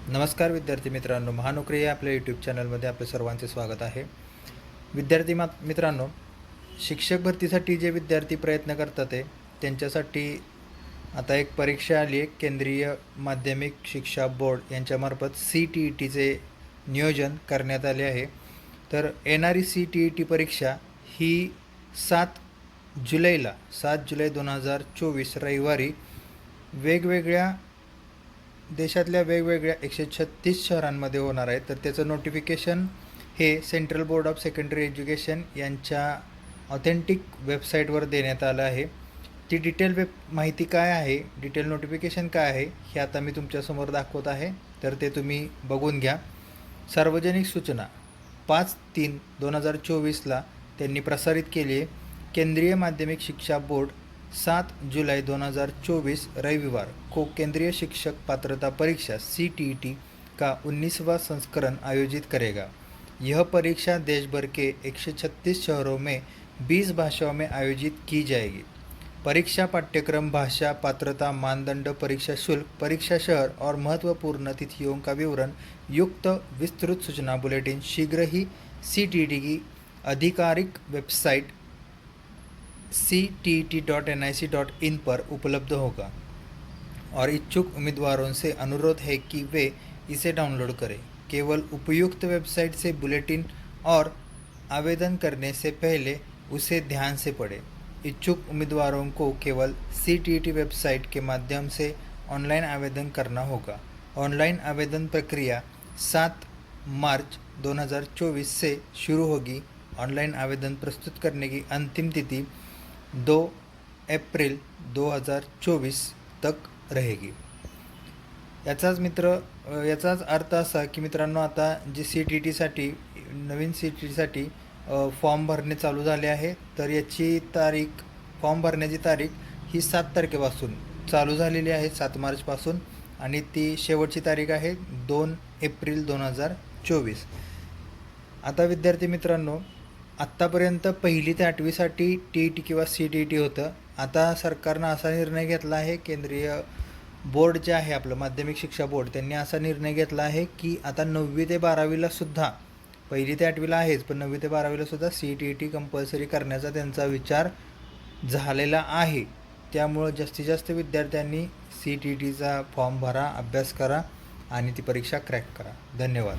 नमस्कार विद्यार्थी मित्रांनो, महानोकरी या आपल्या यूट्यूब चॅनलमध्ये आपले सर्वांचे स्वागत आहे. विद्यार्थी मित्रांनो, शिक्षक भरतीसाठी जे विद्यार्थी प्रयत्न करतात त्यांच्यासाठी आता एक परीक्षा आली आहे. केंद्रीय माध्यमिक शिक्षा बोर्ड यांच्यामार्फत CTETचे नियोजन करण्यात आले आहे. तर येणारी CTET परीक्षा ही 7 जुलै 2024 रविवारी वेगवेगळ्या देशातल्या वेगवेगळ्या 136 शहरांमध्ये होणार आहे. तर त्याचं नोटिफिकेशन हे central board of secondary education यांच्या ऑथेंटिक वेबसाईटवर देण्यात आलं आहे. ती डिटेल माहिती काय आहे, डिटेल नोटिफिकेशन काय आहे हे आता मी तुमच्यासमोर दाखवत आहे. तर ते तुम्ही बघून घ्या. सार्वजनिक सूचना 5/3/2024 त्यांनी प्रसारित केली आहे. केंद्रीय माध्यमिक शिक्षा बोर्ड 7 जुलाई 2024 रविवार को केंद्रीय शिक्षक पात्रता परीक्षा CTET का 19वां संस्करण आयोजित करेगा. यह परीक्षा देश भर के 136 शहरों में 20 भाषाओं में आयोजित की जाएगी. परीक्षा पाठ्यक्रम, भाषा, पात्रता मानदंड, परीक्षा शुल्क, परीक्षा शहर और महत्वपूर्ण तिथियों का विवरण युक्त विस्तृत सूचना बुलेटिन शीघ्र ही CTET की आधिकारिक वेबसाइट ctet.nic.in पर उपलब्ध होगा और इच्छुक उम्मीदवारों से अनुरोध है कि वे इसे डाउनलोड करें. केवल उपयुक्त वेबसाइट से बुलेटिन और आवेदन करने से पहले उसे ध्यान से पढ़ें. इच्छुक उम्मीदवारों को केवल CTET वेबसाइट के माध्यम से ऑनलाइन आवेदन करना होगा. ऑनलाइन आवेदन प्रक्रिया 7 मार्च 2024 से शुरू होगी. ऑनलाइन आवेदन प्रस्तुत करने की अंतिम तिथि 2 एप्रिल 2024 तक रहेगी. याचाच अर्थ असा की मित्रांनो, आता जी CTETसाठी नवीन CTETसाठी फॉर्म भरणे चालू झाले आहे. तर याची फॉर्म भरण्याची तारीख ही 7 तारखेपासून चालू झालेली आहे, 7 मार्चपासून, आणि ती शेवटची तारीख आहे 2 एप्रिल 2024. आता विद्यार्थी मित्रांनो, आत्तापर्यंत 1ली ते 8वीसाठी TET किंवा CTET होतं. आता सरकारनं असा निर्णय घेतला आहे, केंद्रीय बोर्ड जे आहे आपलं माध्यमिक शिक्षा बोर्ड, त्यांनी असा निर्णय घेतला आहे की आता 9वी ते 12वीला सुद्धा, 1ली ते 8वीला आहेच, पण 9वी ते 12वीला सुद्धा CTET कंपल्सरी करण्याचा त्यांचा विचार झालेला आहे. त्यामुळं जास्तीत जास्त विद्यार्थ्यांनी CTETचा फॉर्म भरा, अभ्यास करा आणि ती परीक्षा क्रॅक करा. धन्यवाद.